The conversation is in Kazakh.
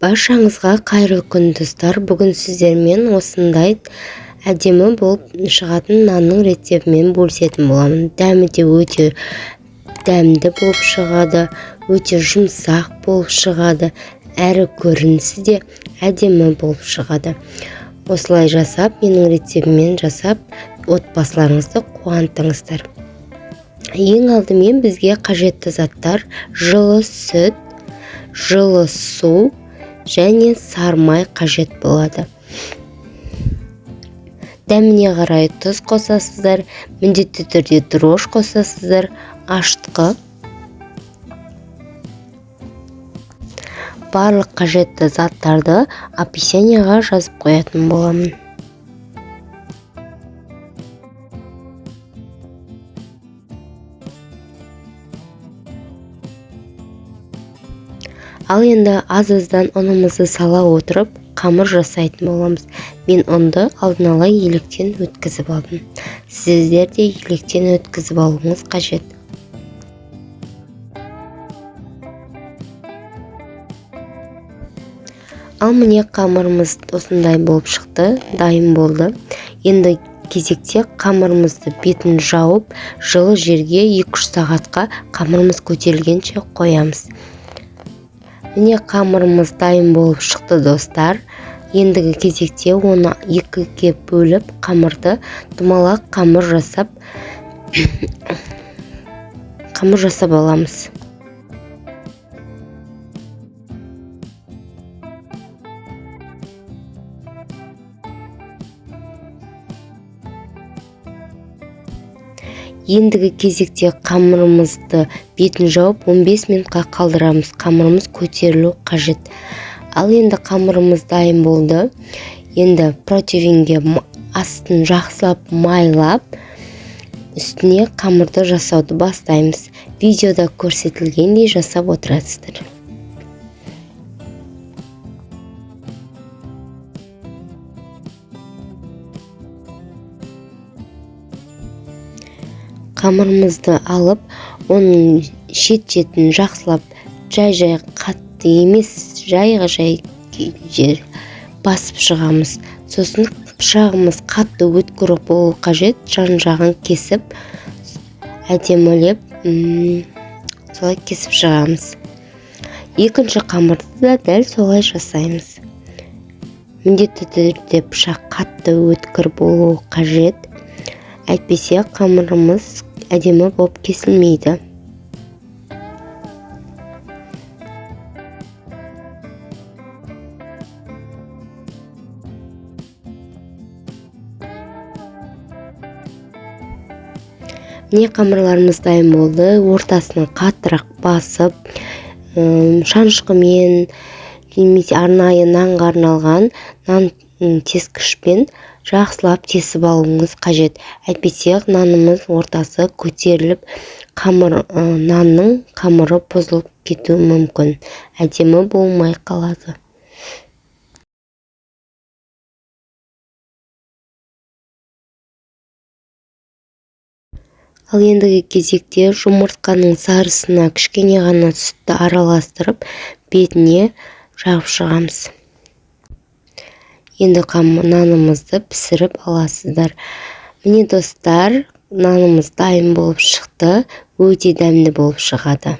Баршаңызға қайырлы күн достар. Бүгін сіздермен осындай әдемі болып шығатын нанның рецептімен бөлісетін боламын. Дәмі де өте дәмді болып шығады, өте жұмсақ болып шығады, әрі көрінісі де әдемі болып шығады. Осылай жасап, менің рецептімен жасап, отбасыларыңызды қуантыңыздар. Ең алдымен бізге қажетті заттар: жылы сүт, жылы су және сармай қажет болады. Дәміне қарай тұз қосасыздар, міндетті түрде дрож қосасыздар, ашытқы. Барлық қажетті заттарды описанияға жазып қоятын боламын. Ал енді аз-аздан ұнымызды сала отырып, қамыр жасайтын боламыз. Мен ұнды алдын ала електен өткізіп алдым. Сіздер де електен өткізіп алуыңыз қажет. Ал міне қамырымыз осындай болып шықты, дайын болды. Енді кезекте қамырымызды бетін жауып, жылы жерге 2-3 сағатқа қамырымыз көтерілгенше қоямыз. Міне қамырымыз дайын болып шықты достар. Ендігі кезекте оны 2-ге бөліп, қамырды домалақ қамыр жасап аламыз. Ендігі кезекте қамырымызды бетін жауып 15 минутқа қалдырамыз. Қамырымыз көтерілу қажет. Ал енді қамырымыз дайын болды. Енді противенге астын жақсылап майлап, үстіне қамырды жасауды бастаймыз. Видеода көрсетілгендей жасап отырасыздар. Қамырымызды алып, оның шет-шетін жақсылап жай-жай қатты емес, жай-жай басып шығамыз. Сосын пышағымыз қатты өткір болу қажет, жан-жағын кесіп, әдемілеп солай кесіп шығамыз. Екінші қамырды да дәл солай жасаймыз. Міндетті түрде пышақ қатты өткір болу қажет. Әйтпесе қамырымыз әдемі болып кесілмейді. Міне қамырларымыз дайын болды. Ортасына қаттырақ басып, шанышқымен немесе арнайы нанға арналған нан тескішпен жақсылап тесіп алуыңыз қажет. Әйтпесе нанымыз ортасы көтеріліп, нанның қамыры бұзылып кетуі мүмкін. Әдемі болмай қалады. Ал ендігі кезекте жұмыртқаның сарысына кішкене ғана сүтті араластырып, бетіне жағып шығамыз. Енді нанымызды пісіріп аласыздар. Міне достар, нанымыз дайын болып шықты, өте дәмді болып шығады.